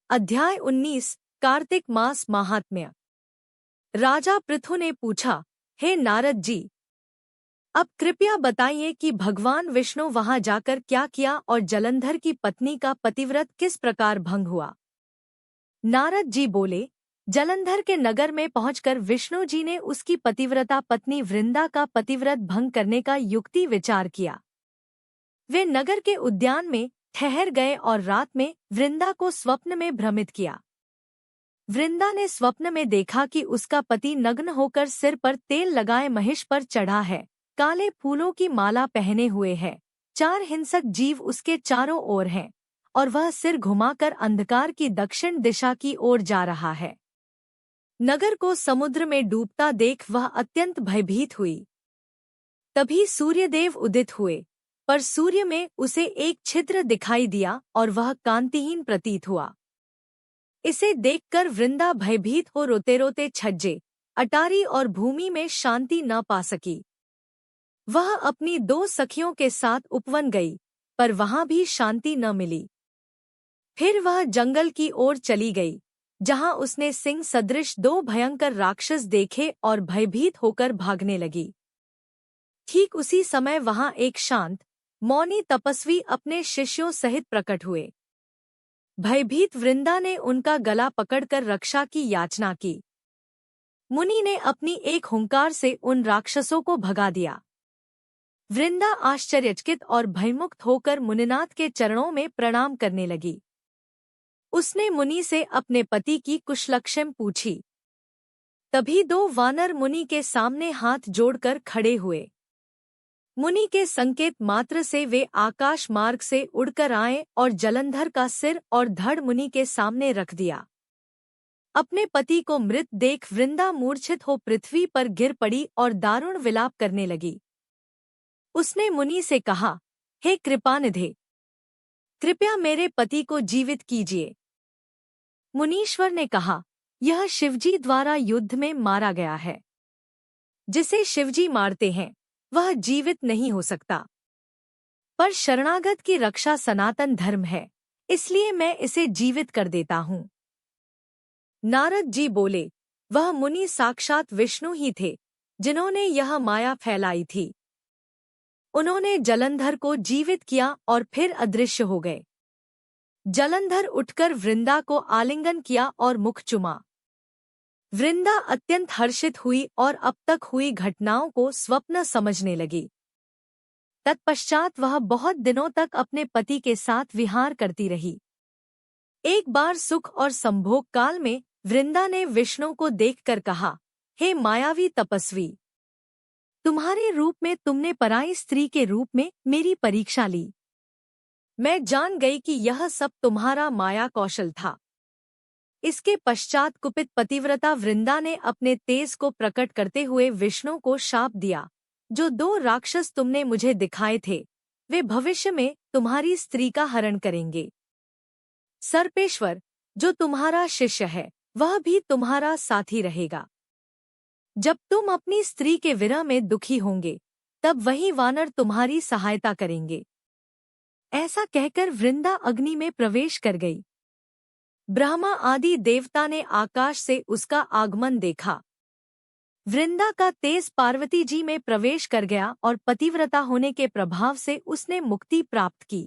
अध्याय 19 कार्तिक मास महात्म्य। राजा पृथु ने पूछा, हे नारद जी, अब कृपया बताइए कि भगवान विष्णु वहां जाकर क्या किया और जलंधर की पत्नी का पतिव्रत किस प्रकार भंग हुआ। नारद जी बोले, जलंधर के नगर में पहुंचकर विष्णु जी ने उसकी पतिव्रता पत्नी वृंदा का पतिव्रत भंग करने का युक्ति विचार किया। वे नगर के उद्यान में ठहर गए और रात में वृंदा को स्वप्न में भ्रमित किया। वृंदा ने स्वप्न में देखा कि उसका पति नग्न होकर सिर पर तेल लगाए महिष पर चढ़ा है, काले फूलों की माला पहने हुए है, 4 हिंसक जीव उसके चारों ओर हैं और वह सिर घुमाकर अंधकार की दक्षिण दिशा की ओर जा रहा है। नगर को समुद्र में डूबता देख वह अत्यंत भयभीत हुई। तभी सूर्यदेव उदित हुए, पर सूर्य में उसे एक छिद्र दिखाई दिया और वह कांतिहीन प्रतीत हुआ। इसे देखकर वृंदा भयभीत हो रोते रोते छज्जे, अटारी और भूमि में शांति न पा सकी। वह अपनी 2 सखियों के साथ उपवन गई, पर वहां भी शांति न मिली। फिर वह जंगल की ओर चली गई, जहां उसने सिंह सदृश 2 भयंकर राक्षस देखे और भयभीत होकर भागने लगी। ठीक उसी समय वहां एक शांत, मौनी तपस्वी अपने शिष्यों सहित प्रकट हुए। भयभीत वृंदा ने उनका गला पकड़कर रक्षा की याचना की। मुनि ने अपनी एक हुंकार से उन राक्षसों को भगा दिया। वृंदा आश्चर्यचकित और भयमुक्त होकर मुनिनाथ के चरणों में प्रणाम करने लगी। उसने मुनि से अपने पति की कुशलक्षेम पूछी। तभी 2 वानर मुनि के सामने हाथ जोड़कर खड़े हुए। मुनि के संकेत मात्र से वे आकाश मार्ग से उड़कर आए और जलंधर का सिर और धड़ मुनि के सामने रख दिया। अपने पति को मृत देख वृंदा मूर्छित हो पृथ्वी पर गिर पड़ी और दारुण विलाप करने लगी। उसने मुनि से कहा, हे कृपानिधे, कृपया मेरे पति को जीवित कीजिए। मुनीश्वर ने कहा, यह शिवजी द्वारा युद्ध में मारा गया है। जिसे शिवजी मारते हैं वह जीवित नहीं हो सकता। पर शरणागत की रक्षा सनातन धर्म है, इसलिए मैं इसे जीवित कर देता हूँ। नारद जी बोले, वह मुनि साक्षात विष्णु ही थे, जिन्होंने यह माया फैलाई थी। उन्होंने जलंधर को जीवित किया और फिर अदृश्य हो गए। जलंधर उठकर वृंदा को आलिंगन किया और मुख चुमा। वृंदा अत्यंत हर्षित हुई और अब तक हुई घटनाओं को स्वप्न समझने लगी। तत्पश्चात वह बहुत दिनों तक अपने पति के साथ विहार करती रही। एक बार सुख और संभोग काल में वृंदा ने विष्णु को देखकर कहा, हे मायावी तपस्वी, तुम्हारे रूप में तुमने पराई स्त्री के रूप में मेरी परीक्षा ली। मैं जान गई कि यह सब तुम्हारा माया कौशल था। इसके पश्चात कुपित पतिव्रता वृंदा ने अपने तेज को प्रकट करते हुए विष्णु को शाप दिया, जो 2 राक्षस तुमने मुझे दिखाए थे, वे भविष्य में तुम्हारी स्त्री का हरण करेंगे। सर्पेश्वर, जो तुम्हारा शिष्य है, वह भी तुम्हारा साथी रहेगा। जब तुम अपनी स्त्री के विरह में दुखी होंगे, तब वही वानर तुम्हारी सहायता करेंगे। ऐसा कहकर वृंदा अग्नि में प्रवेश कर गई। ब्रह्मा आदि देवता ने आकाश से उसका आगमन देखा। वृंदा का तेज पार्वती जी में प्रवेश कर गया और पतिव्रता होने के प्रभाव से उसने मुक्ति प्राप्त की।